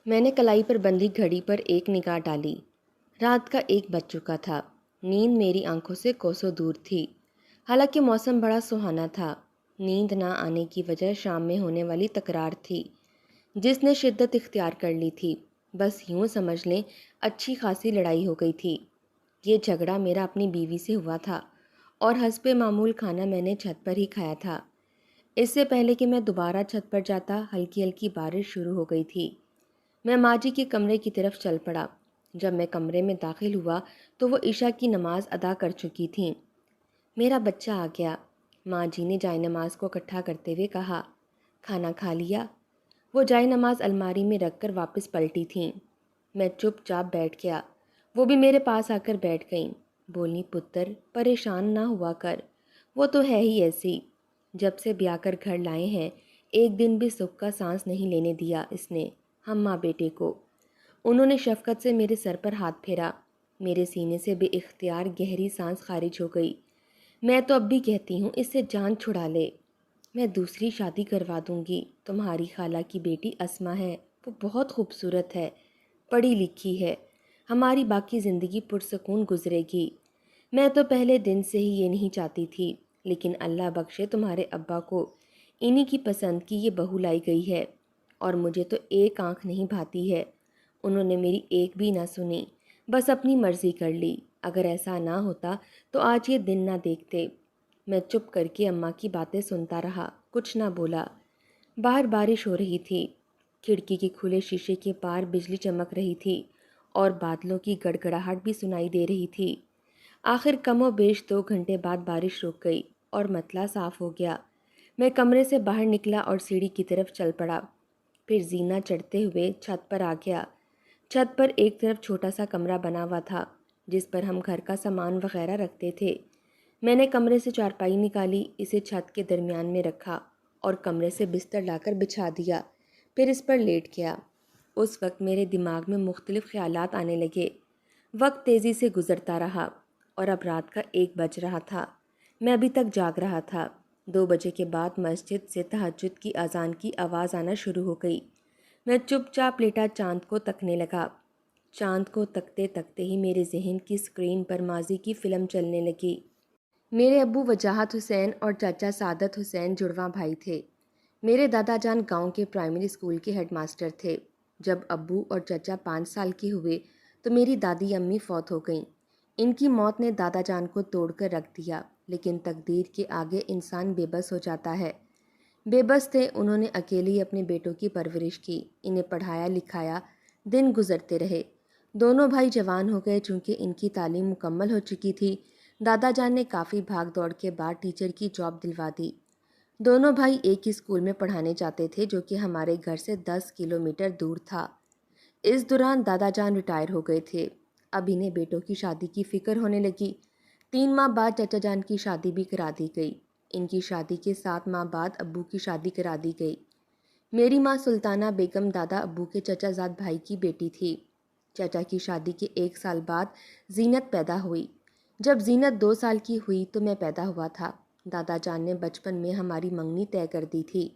میں نے کلائی پر بندھی گھڑی پر ایک نگاہ ڈالی۔ رات کا 1 بج چکا تھا۔ نیند میری آنکھوں سے کوسوں دور تھی، حالانکہ موسم بڑا سہانا تھا۔ نیند نہ آنے کی وجہ شام میں ہونے والی تکرار تھی، جس نے شدت اختیار کر لی تھی۔ بس یوں سمجھ لیں اچھی خاصی لڑائی ہو گئی تھی۔ یہ جھگڑا میرا اپنی بیوی سے ہوا تھا، اور حسب معمول کھانا میں نے چھت پر ہی کھایا تھا۔ اس سے پہلے کہ میں دوبارہ چھت پر جاتا، ہلکی ہلکی بارش شروع ہو گئی تھی۔ میں ماں جی کے کمرے کی طرف چل پڑا۔ جب میں کمرے میں داخل ہوا تو وہ عشاء کی نماز ادا کر چکی تھیں۔ میرا بچہ آ گیا۔ ماں جی نے جائے نماز کو اکٹھا کرتے ہوئے کہا، کھانا کھا لیا؟ وہ جائے نماز الماری میں رکھ کر واپس پلٹی تھیں۔ میں چپ چاپ بیٹھ گیا۔ وہ بھی میرے پاس آ کر بیٹھ گئیں۔ بولی، پتر پریشان نہ ہوا کر، وہ تو ہے ہی ایسی۔ جب سے بیاہ کر گھر لائے ہیں، ایک دن بھی سکھ کا سانس نہیں لینے دیا اس نے ہم ماں بیٹے کو۔ انہوں نے شفقت سے میرے سر پر ہاتھ پھیرا۔ میرے سینے سے بے اختیار گہری سانس خارج ہو گئی۔ میں تو اب بھی کہتی ہوں اس سے جان چھڑا لے۔ میں دوسری شادی کروا دوں گی۔ تمہاری خالہ کی بیٹی اسما ہے، وہ بہت خوبصورت ہے، پڑھی لکھی ہے، ہماری باقی زندگی پرسکون گزرے گی۔ میں تو پہلے دن سے ہی یہ نہیں چاہتی تھی، لیکن اللہ بخشے تمہارے ابا کو انہی کی پسند کی یہ بہو لائی گئی ہے، اور مجھے تو ایک آنکھ نہیں بھاتی ہے۔ انہوں نے میری ایک بھی نہ سنی، بس اپنی مرضی کر لی۔ اگر ایسا نہ ہوتا تو آج یہ دن نہ دیکھتے۔ میں چپ کر کے اماں کی باتیں سنتا رہا، کچھ نہ بولا۔ باہر بارش ہو رہی تھی۔ کھڑکی کے کھلے شیشے کے پار بجلی چمک رہی تھی، اور بادلوں کی گڑگڑاہٹ بھی سنائی دے رہی تھی۔ آخر کم و بیش 2 گھنٹے بعد بارش رک گئی اور مطلع صاف ہو گیا۔ میں کمرے سے باہر نکلا اور سیڑھی کی طرف چل پڑا۔ پھر زینہ چڑھتے ہوئے چھت پر آ گیا۔ چھت پر ایک طرف چھوٹا سا کمرہ بنا ہوا تھا، جس پر ہم گھر کا سامان وغیرہ رکھتے تھے۔ میں نے کمرے سے چارپائی نکالی، اسے چھت کے درمیان میں رکھا اور کمرے سے بستر لا کر بچھا دیا، پھر اس پر لیٹ گیا۔ اس وقت میرے دماغ میں مختلف خیالات آنے لگے۔ وقت تیزی سے گزرتا رہا، اور اب رات کا 1 بج رہا تھا۔ میں ابھی تک جاگ رہا تھا۔ 2 بجے کے بعد مسجد سے تہجد کی اذان کی آواز آنا شروع ہو گئی۔ میں چپ چاپ لیٹا چاند کو تکنے لگا۔ چاند کو تکتے تکتے ہی میرے ذہن کی اسکرین پر ماضی کی فلم چلنے لگی۔ میرے ابو وجاہت حسین اور چاچا سعادت حسین جڑواں بھائی تھے۔ میرے دادا جان گاؤں کے پرائمری اسکول کے ہیڈ ماسٹر تھے۔ جب ابو اور چچا 5 سال کے ہوئے تو میری دادی امی فوت ہو گئیں۔ ان کی موت نے دادا جان کو توڑ کر رکھ دیا، لیکن تقدیر کے آگے انسان بے بس ہو جاتا ہے۔ بے بس تھے، انہوں نے اکیلے ہی اپنے بیٹوں کی پرورش کی، انہیں پڑھایا لکھایا۔ دن گزرتے رہے۔ دونوں بھائی جوان ہو گئے، چونکہ ان کی تعلیم مکمل ہو چکی تھی۔ دادا جان نے کافی بھاگ دوڑ کے بعد ٹیچر کی جاب دلوا دی۔ دونوں بھائی ایک ہی اسکول میں پڑھانے جاتے تھے، جو کہ ہمارے گھر سے 10 کلومیٹر دور تھا۔ اس دوران دادا جان ریٹائر ہو گئے تھے۔ اب انہیں بیٹوں کی شادی کی فکر ہونے لگی۔ 3 ماہ بعد چچا جان کی شادی بھی کرا دی گئی۔ ان کی شادی کے 7 ماہ بعد ابو کی شادی کرا دی گئی۔ میری ماں سلطانہ بیگم دادا ابو کے چچا زاد بھائی کی بیٹی تھی۔ چچا کی شادی کے 1 سال بعد زینت پیدا ہوئی۔ جب زینت 2 سال کی ہوئی تو میں پیدا ہوا تھا۔ دادا جان نے بچپن میں ہماری منگنی طے کر دی تھی۔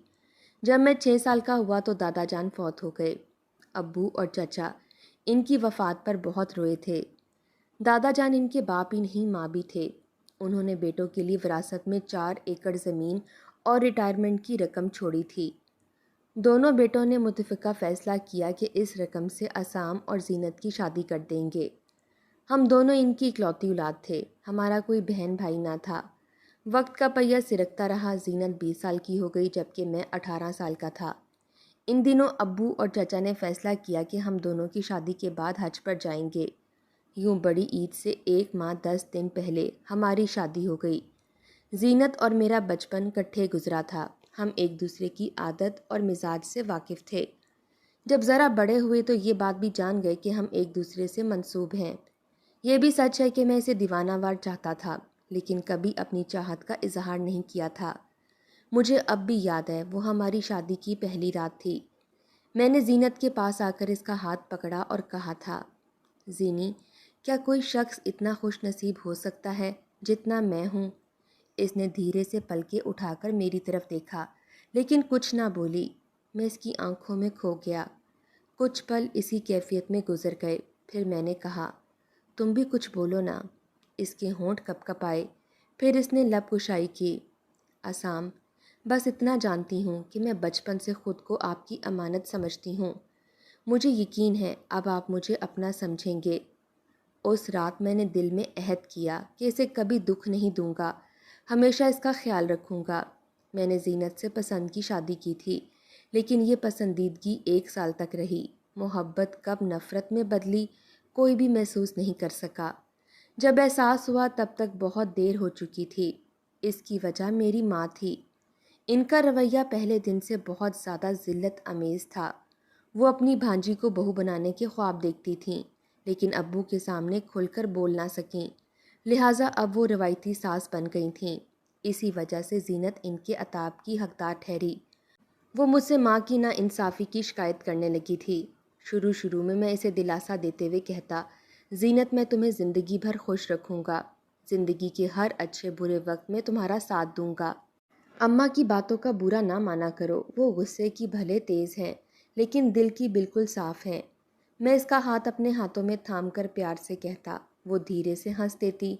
جب میں 6 سال کا ہوا تو دادا جان فوت ہو گئے۔ ابو اور چچا ان کی وفات پر بہت روئے تھے۔ دادا جان ان کے باپ ہی نہیں، ماں بھی تھے۔ انہوں نے بیٹوں کے لیے وراثت میں 4 ایکڑ زمین اور ریٹائرمنٹ کی رقم چھوڑی تھی۔ دونوں بیٹوں نے متفقہ فیصلہ کیا کہ اس رقم سے اسام اور زینت کی شادی کر دیں گے۔ ہم دونوں ان کی اکلوتی اولاد تھے، ہمارا کوئی بہن بھائی نہ تھا۔ وقت کا پہیہ سرکتا رہا، زینت 20 سال کی ہو گئی جبکہ میں 18 سال کا تھا۔ ان دنوں ابو اور چچا نے فیصلہ کیا کہ ہم دونوں کی شادی کے بعد حج پر جائیں گے۔ یوں بڑی عید سے 1 ماہ 10 دن پہلے ہماری شادی ہو گئی۔ زینت اور میرا بچپن کٹھے گزرا تھا، ہم ایک دوسرے کی عادت اور مزاج سے واقف تھے۔ جب ذرا بڑے ہوئے تو یہ بات بھی جان گئے کہ ہم ایک دوسرے سے منسوب ہیں۔ یہ بھی سچ ہے کہ میں اسے دیوانہ وار چاہتا تھا، لیکن کبھی اپنی چاہت کا اظہار نہیں کیا تھا۔ مجھے اب بھی یاد ہے، وہ ہماری شادی کی پہلی رات تھی۔ میں نے زینت کے پاس آ کر اس کا ہاتھ پکڑا اور کہا تھا، زینی، کیا کوئی شخص اتنا خوش نصیب ہو سکتا ہے جتنا میں ہوں؟ اس نے دھیرے سے پلکیں اٹھا کر میری طرف دیکھا، لیکن کچھ نہ بولی۔ میں اس کی آنکھوں میں کھو گیا۔ کچھ پل اسی کیفیت میں گزر گئے، پھر میں نے کہا، تم بھی کچھ بولو نا۔ اس کے ہونٹ کپ کپ آئے، پھر اس نے لب کشائی کی۔ عصام، بس اتنا جانتی ہوں کہ میں بچپن سے خود کو آپ کی امانت سمجھتی ہوں۔ مجھے یقین ہے اب آپ مجھے اپنا سمجھیں گے۔ اس رات میں نے دل میں عہد کیا کہ اسے کبھی دکھ نہیں دوں گا، ہمیشہ اس کا خیال رکھوں گا۔ میں نے زینت سے پسند کی شادی کی تھی، لیکن یہ پسندیدگی 1 سال تک رہی۔ محبت کب نفرت میں بدلی کوئی بھی محسوس نہیں کر سکا۔ جب احساس ہوا تب تک بہت دیر ہو چکی تھی۔ اس کی وجہ میری ماں تھی۔ ان کا رویہ پہلے دن سے بہت زیادہ ذلت امیز تھا۔ وہ اپنی بھانجی کو بہو بنانے کے خواب دیکھتی تھیں، لیکن ابو کے سامنے کھل کر بول نہ سکیں، لہٰذا اب وہ روایتی ساس بن گئی تھیں۔ اسی وجہ سے زینت ان کے عتاب کی حقدار ٹھہری۔ وہ مجھ سے ماں کی ناانصافی کی شکایت کرنے لگی تھی۔ شروع میں اسے دلاسا دیتے ہوئے کہتا، زینت میں تمہیں زندگی بھر خوش رکھوں گا، زندگی کے ہر اچھے برے وقت میں تمہارا ساتھ دوں گا۔ اماں کی باتوں کا برا نہ مانا کرو، وہ غصے کی بھلے تیز ہیں لیکن دل کی بالکل صاف ہیں۔ میں اس کا ہاتھ اپنے ہاتھوں میں تھام کر پیار سے کہتا، وہ دھیرے سے ہنس دیتی۔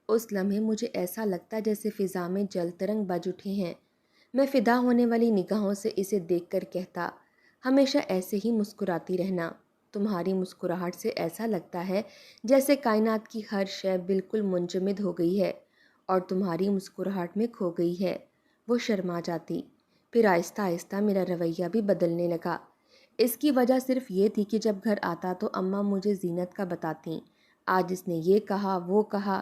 اس لمحے مجھے ایسا لگتا جیسے فضا میں جل ترنگ بج اٹھے ہیں۔ میں فدا ہونے والی نگاہوں سے اسے دیکھ کر کہتا، ہمیشہ ایسے ہی مسکراتی رہنا۔ تمہاری مسکراہٹ سے ایسا لگتا ہے جیسے کائنات کی ہر شے بالکل منجمد ہو گئی ہے اور تمہاری مسکراہٹ میں کھو گئی ہے۔ وہ شرما جاتی، پھر آہستہ آہستہ میرا رویہ بھی بدلنے لگا۔ اس کی وجہ صرف یہ تھی کہ جب گھر آتا تو اماں مجھے زینت کا بتاتیں، آج اس نے یہ کہا وہ کہا۔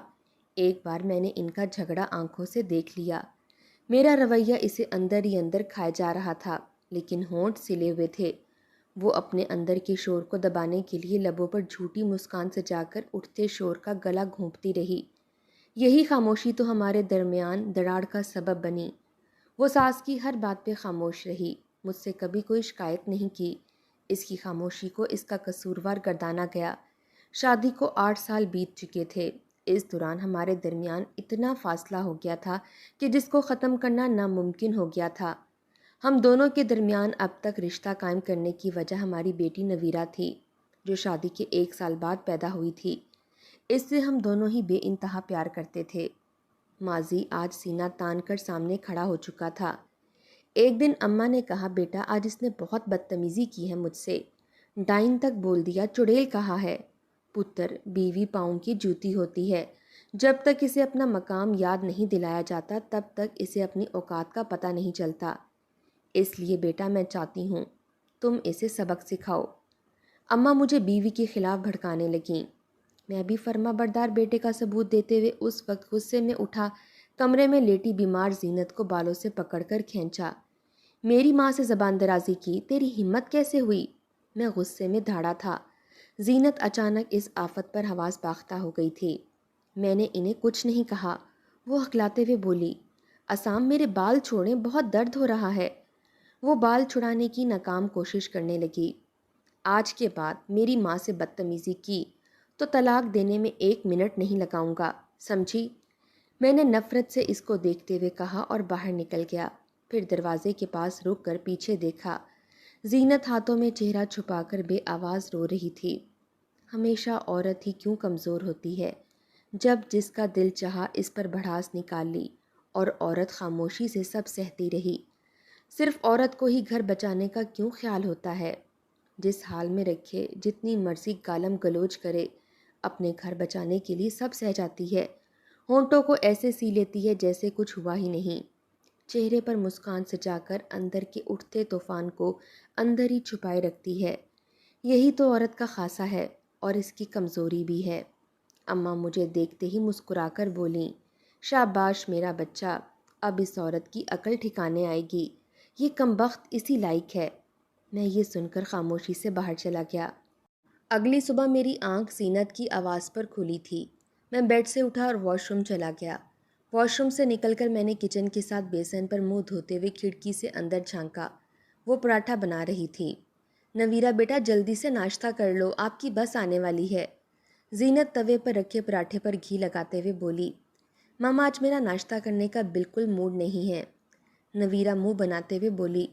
ایک بار میں نے ان کا جھگڑا آنکھوں سے دیکھ لیا۔ میرا رویہ اسے اندر ہی اندر کھائے جا رہا تھا، لیکن ہونٹ سلے ہوئے تھے۔ وہ اپنے اندر کے شور کو دبانے کے لیے لبوں پر جھوٹی مسکان سجا کر اٹھتے شور کا گلا گھونپتی رہی۔ یہی خاموشی تو ہمارے درمیان دراڑ کا سبب بنی۔ وہ ساس کی ہر بات پہ خاموش رہی، مجھ سے کبھی کوئی شکایت نہیں کی۔ اس کی خاموشی کو اس کا قصوروار گردانا گیا۔ شادی کو 8 سال بیت چکے تھے۔ اس دوران ہمارے درمیان اتنا فاصلہ ہو گیا تھا کہ جس کو ختم کرنا ناممکن ہو گیا تھا۔ ہم دونوں کے درمیان اب تک رشتہ قائم کرنے کی وجہ ہماری بیٹی نویرہ تھی، جو شادی کے 1 سال بعد پیدا ہوئی تھی۔ اس سے ہم دونوں ہی بے انتہا پیار کرتے تھے۔ ماضی آج سینہ تان کر سامنے کھڑا ہو چکا تھا۔ ایک دن اماں نے کہا، بیٹا آج اس نے بہت بدتمیزی کی ہے مجھ سے، ڈائن تک بول دیا، چڑیل کہا ہے۔ پتر، بیوی پاؤں کی جوتی ہوتی ہے، جب تک اسے اپنا مقام یاد نہیں دلایا جاتا تب تک اسے اپنی اوقات کا پتہ نہیں چلتا۔ اس لیے بیٹا میں چاہتی ہوں تم اسے سبق سکھاؤ۔ اماں مجھے بیوی کے خلاف بھڑکانے لگیں۔ میں بھی فرما بردار بیٹے کا ثبوت دیتے ہوئے اس وقت غصے میں اٹھا کمرے میں لیٹی بیمار زینت کو بالوں سے پکڑ کر کھینچا۔ میری ماں سے زبان درازی کی، تیری ہمت کیسے ہوئی؟ میں غصے میں دھاڑا تھا۔ زینت اچانک اس آفت پر حواس باختہ ہو گئی تھی۔ میں نے انہیں کچھ نہیں کہا۔ وہ ہکلاتے ہوئے بولی، عصام میرے بال چھوڑیں، بہت درد ہو رہا ہے۔ وہ بال چھڑانے کی ناکام کوشش کرنے لگی۔ آج کے بعد میری ماں سے بدتمیزی کی تو طلاق دینے میں 1 منٹ نہیں لگاؤں گا، سمجھی؟ میں نے نفرت سے اس کو دیکھتے ہوئے کہا اور باہر نکل گیا۔ پھر دروازے کے پاس رک کر پیچھے دیکھا۔ زینت ہاتھوں میں چہرہ چھپا کر بے آواز رو رہی تھی۔ ہمیشہ عورت ہی کیوں کمزور ہوتی ہے؟ جب جس کا دل چاہا اس پر بھڑاس نکال لی اور عورت خاموشی سے سب سہتی رہی۔ صرف عورت کو ہی گھر بچانے کا کیوں خیال ہوتا ہے؟ جس حال میں رکھے، جتنی مرضی گالم گلوچ کرے، اپنے گھر بچانے کے لیے سب سہ جاتی ہے۔ ہونٹوں کو ایسے سی لیتی ہے جیسے کچھ ہوا ہی نہیں۔ چہرے پر مسکان سجا کر اندر کے اٹھتے طوفان کو اندر ہی چھپائے رکھتی ہے۔ یہی تو عورت کا خاصہ ہے اور اس کی کمزوری بھی ہے۔ اماں مجھے دیکھتے ہی مسکرا کر بولیں، شاباش میرا بچہ، اب اس عورت کی عقل ٹھکانے آئے گی، یہ کمبخت اسی لائق ہے۔ میں یہ سن کر خاموشی سے باہر چلا گیا۔ اگلی صبح میری آنکھ زینت کی آواز پر کھلی تھی۔ میں بیڈ سے اٹھا اور واش روم چلا گیا۔ واش روم سے نکل کر میں نے کچن کے ساتھ بیسن پر منہ دھوتے ہوئے کھڑکی سے اندر جھانکا۔ وہ پراٹھا بنا رہی تھی۔ نویرہ بیٹا جلدی سے ناشتہ کر لو، آپ کی بس آنے والی ہے۔ زینت توے پر رکھے پراٹھے پر گھی لگاتے ہوئے بولی، ماما آج میرا ناشتہ کرنے کا بالکل موڈ نہیں ہے۔ نویرہ منہ بناتے ہوئے بولی،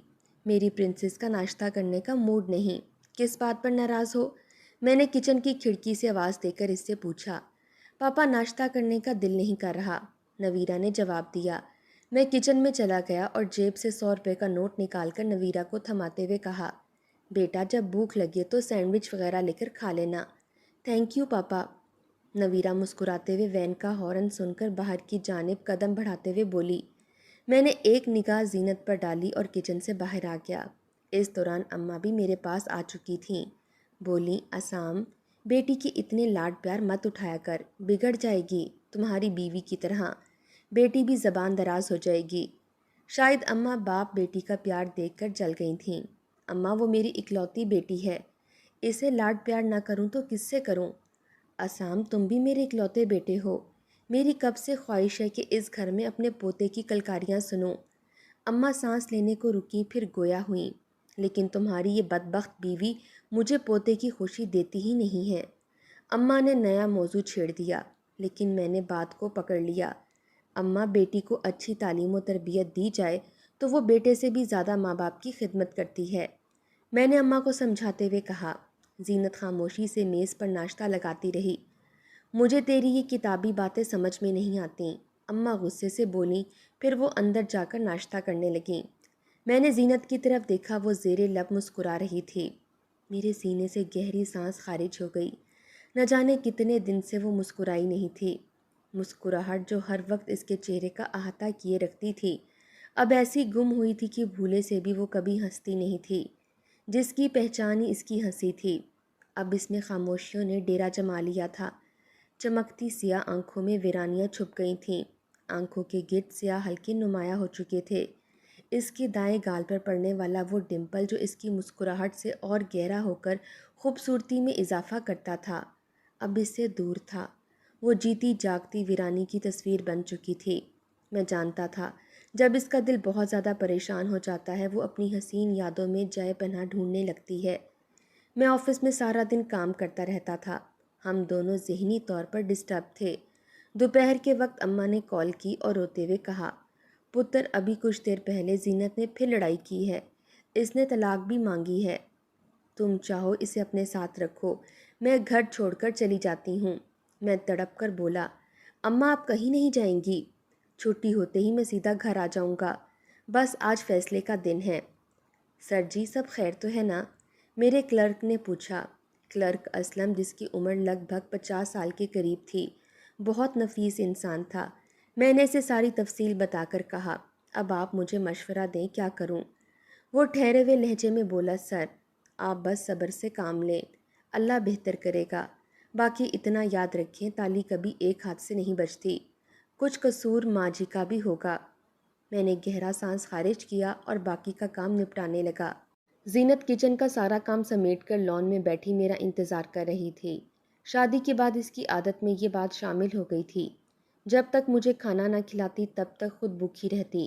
میری پرنسس کا ناشتہ کرنے کا موڈ نہیں، کس بات پر ناراض ہو؟ میں نے کچن کی کھڑکی سے آواز دے کر اس سے پوچھا۔ پاپا ناشتہ کرنے کا دل نہیں کر رہا، نویرا نے جواب دیا۔ میں کچن میں چلا گیا اور جیب سے 100 روپے کا نوٹ نکال کر نویرا کو تھماتے ہوئے کہا، بیٹا جب بھوک لگے تو سینڈوچ وغیرہ لے کر کھا لینا۔ تھینک یو پاپا۔ نویرا مسکراتے ہوئے وین کا ہارن سن کر باہر کی جانب قدم بڑھاتے ہوئے بولی۔ میں نے ایک نگاہ زینت پر ڈالی اور کچن سے باہر آ گیا۔ اس دوران اماں بھی میرے پاس آ چکی تھیں۔ بولی، اسام، بیٹی کی اتنے لاڈ پیار مت اٹھایا کر، بگڑ جائے گی تمہاری بیوی کی طرح، بیٹی بھی زبان دراز ہو جائے گی۔ شاید اماں باپ بیٹی کا پیار دیکھ کر جل گئی تھیں۔ اماں وہ میری اکلوتی بیٹی ہے، اسے لاڈ پیار نہ کروں تو کس سے کروں؟ اسام تم بھی میرے اکلوتے بیٹے ہو، میری کب سے خواہش ہے کہ اس گھر میں اپنے پوتے کی کلکاریاں سنوں۔ اماں سانس لینے کو رکی پھر گویا ہوئیں، لیکن تمہاری یہ بدبخت بیوی مجھے پوتے کی خوشی دیتی ہی نہیں ہے۔ اماں نے نیا موضوع چھیڑ دیا، لیکن میں نے بات کو پکڑ لیا۔ اماں بیٹی کو اچھی تعلیم و تربیت دی جائے تو وہ بیٹے سے بھی زیادہ ماں باپ کی خدمت کرتی ہے، میں نے اماں کو سمجھاتے ہوئے کہا۔ زینت خاموشی سے میز پر ناشتہ لگاتی رہی۔ مجھے تیری یہ کتابی باتیں سمجھ میں نہیں آتیں، اماں غصے سے بولیں، پھر وہ اندر جا کر ناشتہ کرنے لگیں۔ میں نے زینت کی طرف دیکھا، وہ زیر لب مسکرا رہی تھی۔ میرے سینے سے گہری سانس خارج ہو گئی، نہ جانے کتنے دن سے وہ مسکرائی نہیں تھی۔ مسکراہٹ جو ہر وقت اس کے چہرے کا احاطہ کیے رکھتی تھی، اب ایسی گم ہوئی تھی کہ بھولے سے بھی وہ کبھی ہنستی نہیں تھی، جس کی پہچان ہی اس کی ہنسی تھی۔ اب اس میں خاموشیوں نے ڈیرا جما لیا تھا۔ چمکتی سیاہ آنکھوں میں ویرانیاں چھپ گئی تھیں، آنکھوں کے گرد سیاہ حلقے نمایاں ہو چکے تھے۔ اس کے دائیں گال پر پڑنے والا وہ ڈمپل جو اس کی مسکراہٹ سے اور گہرا ہو کر خوبصورتی میں اضافہ کرتا تھا، اب اس سے دور تھا۔ وہ جیتی جاگتی ویرانی کی تصویر بن چکی تھی۔ میں جانتا تھا جب اس کا دل بہت زیادہ پریشان ہو جاتا ہے وہ اپنی حسین یادوں میں جائے پناہ ڈھونڈنے لگتی ہے۔ میں آفس میں سارا دن کام کرتا رہتا تھا، ہم دونوں ذہنی طور پر ڈسٹرب تھے۔ دوپہر کے وقت اماں نے کال کی اور روتے ہوئے کہا، پتر ابھی کچھ دیر پہلے زینت نے پھر لڑائی کی ہے، اس نے طلاق بھی مانگی ہے۔ تم چاہو اسے اپنے ساتھ رکھو، میں گھر چھوڑ کر چلی جاتی ہوں۔ میں تڑپ کر بولا، اماں آپ کہیں نہیں جائیں گی؟ چھٹی ہوتے ہی میں سیدھا گھر آ جاؤں گا، بس آج فیصلے کا دن ہے۔ سر جی سب خیر تو ہے نا؟ میرے کلرک نے پوچھا۔ کلرک اسلم، جس کی عمر لگ بھگ 50 سال کے قریب تھی، بہت نفیس انسان تھا۔ میں نے اسے ساری تفصیل بتا کر کہا، اب آپ مجھے مشورہ دیں کیا کروں؟ وہ ٹھہرے ہوئے لہجے میں بولا، سر آپ بس صبر سے کام لیں، اللہ بہتر کرے گا۔ باقی اتنا یاد رکھیں تالی کبھی ایک ہاتھ سے نہیں بجتی، کچھ قصور ماں جی کا بھی ہوگا۔ میں نے گہرا سانس خارج کیا اور باقی کا کام نپٹانے لگا۔ زینت کچن کا سارا کام سمیٹ کر لان میں بیٹھی میرا انتظار کر رہی تھی۔ شادی کے بعد اس کی عادت میں یہ بات شامل ہو گئی تھی، جب تک مجھے کھانا نہ کھلاتی تب تک خود بھوکی رہتی،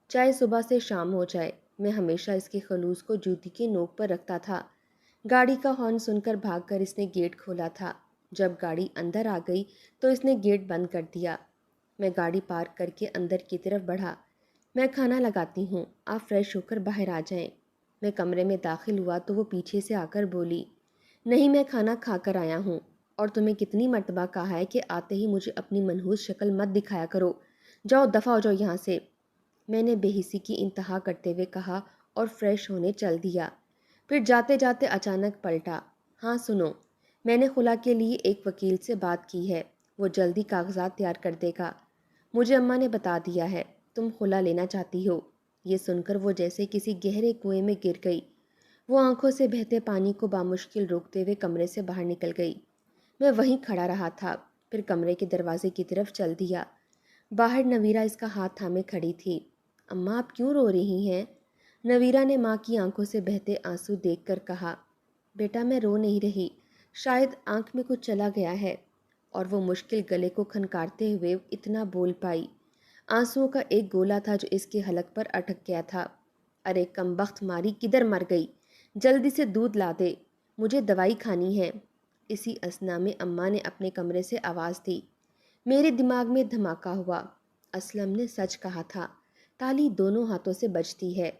چاہے صبح سے شام ہو جائے۔ میں ہمیشہ اس کے خلوص کو جوتی کے نوک پر رکھتا تھا۔ گاڑی کا ہارن سن کر بھاگ کر اس نے گیٹ کھولا تھا۔ جب گاڑی اندر آ گئی تو اس نے گیٹ بند کر دیا۔ میں گاڑی پارک کر کے اندر کی طرف بڑھا۔ میں کھانا لگاتی ہوں، آپ فریش ہو کر باہر آ جائیں۔ میں کمرے میں داخل ہوا تو وہ پیچھے سے آ کر بولی، نہیں میں کھانا کھا کر آیا ہوں، اور تمہیں کتنی مرتبہ کہا ہے کہ آتے ہی مجھے اپنی منحوس شکل مت دکھایا کرو، جاؤ دفع ہو جاؤ یہاں سے۔ میں نے بے حسی کی انتہا کرتے ہوئے کہا اور فریش ہونے چل دیا۔ پھر جاتے جاتے اچانک پلٹا، ہاں سنو، میں نے خلا کے لیے ایک وکیل سے بات کی ہے، وہ جلدی کاغذات تیار کر دے گا۔ مجھے اماں نے بتا دیا ہے تم خلا لینا چاہتی ہو۔ یہ سن کر وہ جیسے کسی گہرے کنویں میں گر گئی۔ وہ آنکھوں سے بہتے پانی کو بامشکل روکتے ہوئے کمرے سے باہر نکل گئی۔ میں وہیں کھڑا رہا تھا، پھر کمرے کے دروازے کی طرف چل دیا۔ باہر نویرا اس کا ہاتھ تھامے کھڑی تھی۔ اماں آپ کیوں رو رہی ہیں؟ نویرا نے ماں کی آنکھوں سے بہتے آنسو دیکھ کر کہا، بیٹا میں رو نہیں رہی، شاید آنکھ میں کچھ چلا گیا ہے۔ اور وہ مشکل گلے کو کھنکارتے ہوئے اتنا بول پائی۔ آنسوؤں کا ایک گولا تھا جو اس کے حلق پر اٹک گیا تھا۔ ارے کمبخت ماری کدھر مر گئی، جلدی سے دودھ لا دے، مجھے دوائی کھانی ہے۔ اسی اثنا میں اماں نے اپنے کمرے سے آواز دی۔ میرے دماغ میں دھماکہ ہوا، اسلم نے سچ کہا تھا، تالی دونوں ہاتھوں سے بجتی ہے۔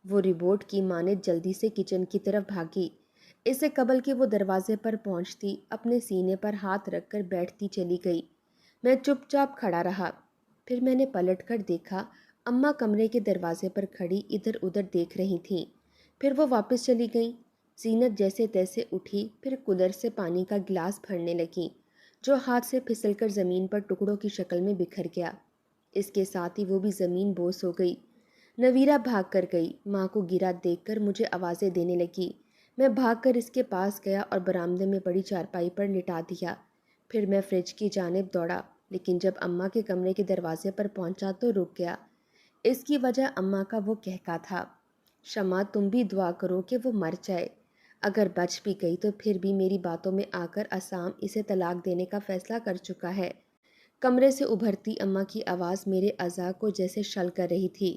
وہ ربورٹ کی ماں نے جلدی سے کچن کی طرف بھاگی۔ اس سے قبل کہ وہ دروازے پر پہنچتی اپنے سینے پر ہاتھ رکھ کر بیٹھتی چلی گئی۔ میں چپ چاپ کھڑا رہا۔ پھر میں نے پلٹ کر دیکھا، اماں کمرے کے دروازے پر کھڑی ادھر ادھر دیکھ رہی تھیں۔ پھر وہ واپس چلی گئیں۔ زینت جیسے تیسے اٹھی، پھر کولر سے پانی کا گلاس بھرنے لگی، جو ہاتھ سے پھسل کر زمین پر ٹکڑوں کی شکل میں بکھر گیا۔ اس کے ساتھ ہی وہ بھی زمین بوس ہو گئی۔ نویرہ بھاگ کر گئی، ماں کو گرا دیکھ کر مجھے آوازیں دینے لگی۔ میں بھاگ کر اس کے پاس گیا اور برآمدے میں پڑی چارپائی پر لٹا دیا۔ پھر میں فریج کی جانب دوڑا، لیکن جب اماں کے کمرے کے دروازے پر پہنچا تو رک گیا۔ اس کی وجہ اماں کا وہ کہکا تھا، شمع تم بھی دعا کرو کہ وہ مر جائے۔ اگر بچ بھی گئی تو پھر بھی میری باتوں میں آ کر عصام اسے طلاق دینے کا فیصلہ کر چکا ہے۔ کمرے سے ابھرتی اماں کی آواز میرے اعضاء کو جیسے شل کر رہی تھی۔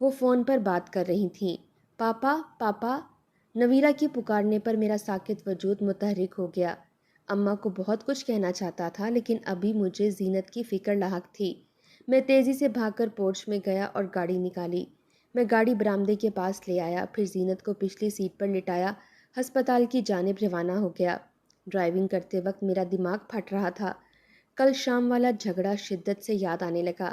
وہ فون پر بات کر رہی تھیں۔ پاپا پاپا، نویرہ کی پکارنے پر میرا ساکت وجود متحرک ہو گیا۔ اماں کو بہت کچھ کہنا چاہتا تھا، لیکن ابھی مجھے زینت کی فکر لاحق تھی۔ میں تیزی سے بھاگ کر پورچ میں گیا اور گاڑی نکالی۔ میں گاڑی برآمدے کے پاس لے آیا، پھر زینت کو پچھلی سیٹ پر لٹایا ہسپتال کی جانب روانہ ہو گیا۔ ڈرائیونگ کرتے وقت میرا دماغ پھٹ رہا تھا۔ کل شام والا جھگڑا شدت سے یاد آنے لگا۔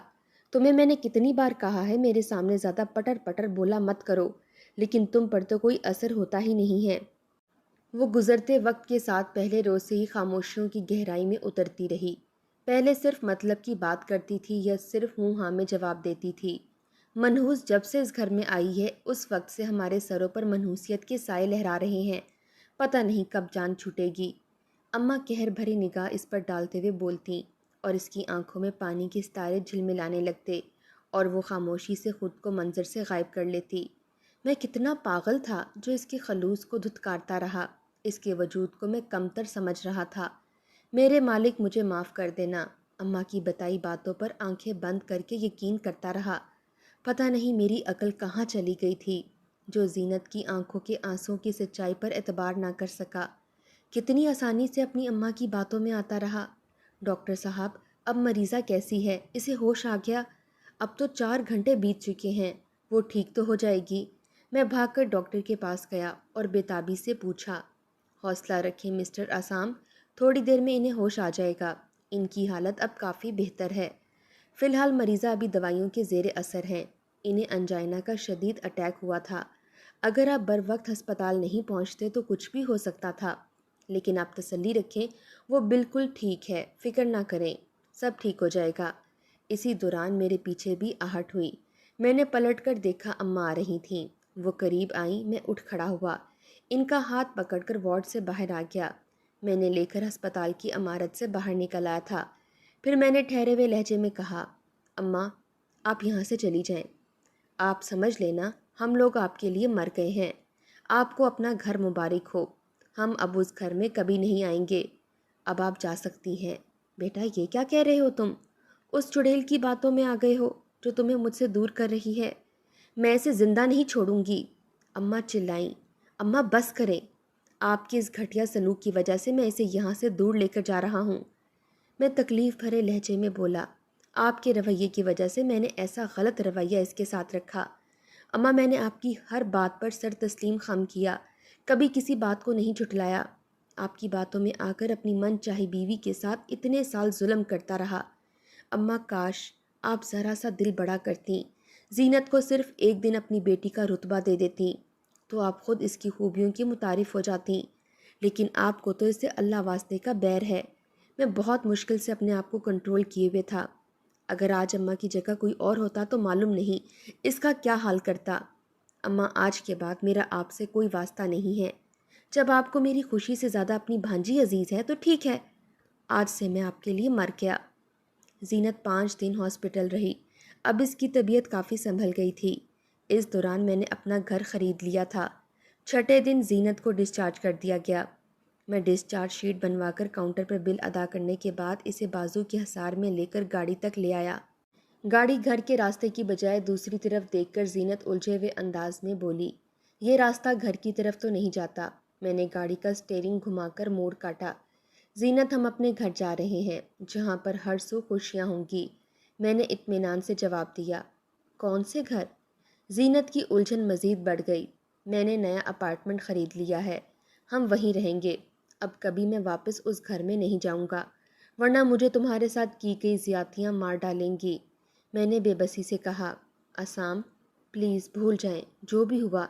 تمہیں میں نے کتنی بار کہا ہے میرے سامنے زیادہ پٹر پٹر بولا مت کرو، لیکن تم پر تو کوئی اثر ہوتا ہی نہیں ہے۔ وہ گزرتے وقت کے ساتھ پہلے روز سے ہی خاموشیوں کی گہرائی میں اترتی رہی۔ پہلے صرف مطلب کی بات کرتی تھی یا صرف ہوں ہاں میں جواب دیتی تھی۔ منحوس جب سے اس گھر میں آئی ہے، اس وقت سے ہمارے سروں پر منحوسیت کے سائے لہرا رہے ہیں۔ پتہ نہیں کب جان چھوٹے گی۔ اماں قہر بھری نگاہ اس پر ڈالتے ہوئے بولتیں، اور اس کی آنکھوں میں پانی کے ستارے جھلملانے لگتے، اور وہ خاموشی سے خود کو منظر سے غائب کر لیتی۔ میں کتنا پاگل تھا جو اس کے خلوص کو دھتکارتا رہا، اس کے وجود کو میں کمتر سمجھ رہا تھا۔ میرے مالک مجھے معاف کر دینا۔ اماں کی بتائی باتوں پر آنکھیں بند کر کے یقین کرتا رہا۔ پتہ نہیں میری عقل کہاں چلی گئی تھی، جو زینت کی آنکھوں کے آنسوں کی سچائی پر اعتبار نہ کر سکا۔ کتنی آسانی سے اپنی اماں کی باتوں میں آتا رہا۔ ڈاکٹر صاحب، اب مریضہ کیسی ہے؟ اسے ہوش آ گیا؟ اب تو 4 گھنٹے بیت چکے ہیں، وہ ٹھیک تو ہو جائے گی؟ میں بھاگ کر ڈاکٹر کے پاس گیا اور بےتابی سے پوچھا۔ حوصلہ رکھیں مسٹر عصام، تھوڑی دیر میں انہیں ہوش آ جائے گا۔ ان کی حالت اب کافی بہتر ہے۔ فی الحال مریضہ ابھی دوائیوں کے زیر اثر ہیں۔ انہیں انجائنا کا شدید اٹیک ہوا تھا۔ اگر آپ بر وقت ہسپتال نہیں پہنچتے تو کچھ بھی ہو سکتا تھا، لیکن آپ تسلی رکھیں، وہ بالکل ٹھیک ہے، فکر نہ کریں، سب ٹھیک ہو جائے گا۔ اسی دوران میرے پیچھے بھی آہٹ ہوئی۔ میں نے پلٹ کر دیکھا، اماں آ رہی تھیں۔ وہ قریب آئیں، میں اٹھ کھڑا ہوا، ان کا ہاتھ پکڑ کر وارڈ سے باہر آ گیا۔ میں نے لے کر ہسپتال کی عمارت سے باہر نکل آیا تھا۔ پھر میں نے ٹھہرے ہوئے لہجے میں کہا، اماں آپ یہاں سے چلی جائیں۔ آپ سمجھ لینا، ہم لوگ آپ کے لیے مر گئے ہیں۔ آپ کو اپنا گھر مبارک ہو، ہم اب اس گھر میں کبھی نہیں آئیں گے۔ اب آپ جا سکتی ہیں۔ بیٹا یہ کیا کہہ رہے ہو تم؟ اس چڑیل کی باتوں میں آ گئے ہو جو تمہیں مجھ سے دور کر رہی ہے۔ میں اسے زندہ نہیں چھوڑوں گی۔ اماں چلائیں۔ اماں بس کریں، آپ کی اس گھٹیا سلوک کی وجہ سے میں اسے یہاں سے دور لے کر جا رہا ہوں۔ میں تکلیف بھرے لہجے میں بولا، آپ کے رویے کی وجہ سے میں نے ایسا غلط رویہ اس کے ساتھ رکھا۔ اماں میں نے آپ کی ہر بات پر سر تسلیم خم کیا، کبھی کسی بات کو نہیں جھٹلایا۔ آپ کی باتوں میں آ کر اپنی من چاہی بیوی کے ساتھ اتنے سال ظلم کرتا رہا۔ اماں کاش آپ ذرا سا دل بڑا کرتیں، زینت کو صرف ایک دن اپنی بیٹی کا رتبہ دے دیتیں تو آپ خود اس کی خوبیوں کی متعارف ہو جاتیں، لیکن آپ کو تو اس سے اللہ واسطے کا بیر ہے۔ میں بہت مشکل سے اپنے آپ کو کنٹرول کیے ہوئے تھا۔ اگر آج اماں کی جگہ کوئی اور ہوتا تو معلوم نہیں اس کا کیا حال کرتا۔ اماں آج کے بعد میرا آپ سے کوئی واسطہ نہیں ہے۔ جب آپ کو میری خوشی سے زیادہ اپنی بھانجی عزیز ہے تو ٹھیک ہے، آج سے میں آپ کے لیے مر گیا۔ زینت 5 دن ہاسپٹل رہی۔ اب اس کی طبیعت کافی سنبھل گئی تھی۔ اس دوران میں نے اپنا گھر خرید لیا تھا۔ 6 دن زینت کو ڈسچارج کر دیا گیا۔ میں ڈسچارج شیٹ بنوا کر کاؤنٹر پر بل ادا کرنے کے بعد اسے بازو کے حصار میں لے کر گاڑی تک لے آیا۔ گاڑی گھر کے راستے کی بجائے دوسری طرف دیکھ کر زینت الجھے ہوئے انداز میں بولی، یہ راستہ گھر کی طرف تو نہیں جاتا۔ میں نے گاڑی کا اسٹیئرنگ گھما کر موڑ کاٹا۔ زینت ہم اپنے گھر جا رہے ہیں، جہاں پر ہر سو خوشیاں ہوں گی، میں نے اطمینان سے جواب دیا۔ کون سے گھر؟ زینت کی الجھن مزید بڑھ گئی۔ میں نے نیا اپارٹمنٹ خرید لیا ہے، ہم وہیں رہیں گے۔ اب کبھی میں واپس اس گھر میں نہیں جاؤں گا، ورنہ مجھے تمہارے ساتھ کی گئی زیادتیاں مار ڈالیں گی۔ میں نے بے بسی سے کہا۔ عصام پلیز بھول جائیں، جو بھی ہوا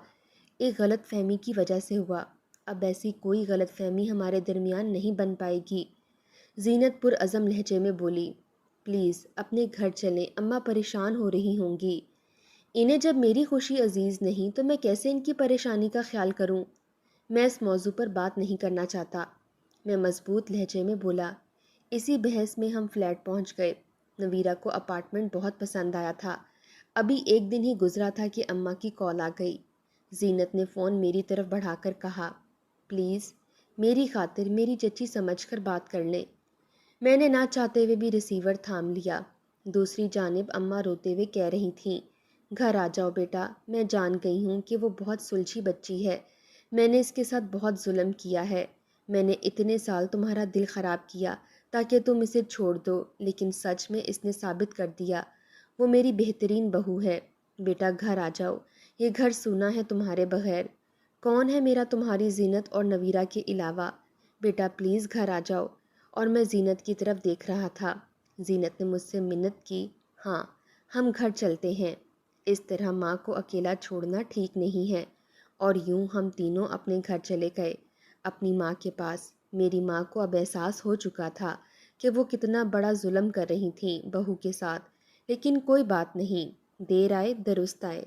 ایک غلط فہمی کی وجہ سے ہوا، اب ایسی کوئی غلط فہمی ہمارے درمیان نہیں بن پائے گی۔ زینت پرعزم لہجے میں بولی۔ پلیز اپنے گھر چلیں، اماں پریشان ہو رہی ہوں گی۔ انہیں جب میری خوشی عزیز نہیں تو میں کیسے ان کی پریشانی کا خیال کروں؟ میں اس موضوع پر بات نہیں کرنا چاہتا، میں مضبوط لہجے میں بولا۔ اسی بحث میں ہم فلیٹ پہنچ گئے۔ نویرہ کو اپارٹمنٹ بہت پسند آیا تھا۔ ابھی ایک دن ہی گزرا تھا کہ اماں کی کال آ گئی۔ زینت نے فون میری طرف بڑھا کر کہا، پلیز میری خاطر میری چچی سمجھ کر بات کر لیں۔ میں نے نہ چاہتے ہوئے بھی ریسیور تھام لیا۔ دوسری جانب اماں روتے ہوئے کہہ رہی تھیں، گھر آ جاؤ بیٹا، میں جان گئی ہوں کہ وہ بہت سلجھی بچی ہے، میں نے اس کے ساتھ بہت ظلم کیا ہے، میں نے اتنے سال تمہارا دل خراب کیا تاکہ تم اسے چھوڑ دو، لیکن سچ میں اس نے ثابت کر دیا وہ میری بہترین بہو ہے۔ بیٹا گھر آ جاؤ، یہ گھر سونا ہے تمہارے بغیر، کون ہے میرا تمہاری زینت اور نویرہ کے علاوہ؟ بیٹا پلیز گھر آ جاؤ۔ اور میں زینت کی طرف دیکھ رہا تھا۔ زینت نے مجھ سے منت کی، ہاں ہم گھر چلتے ہیں، اس طرح ماں کو اکیلا چھوڑنا ٹھیک نہیں ہے۔ اور یوں ہم تینوں اپنے گھر چلے گئے، اپنی ماں کے پاس۔ میری ماں کو اب احساس ہو چکا تھا کہ وہ کتنا بڑا ظلم کر رہی تھیں بہو کے ساتھ، لیکن کوئی بات نہیں، دیر آئے درست آئے۔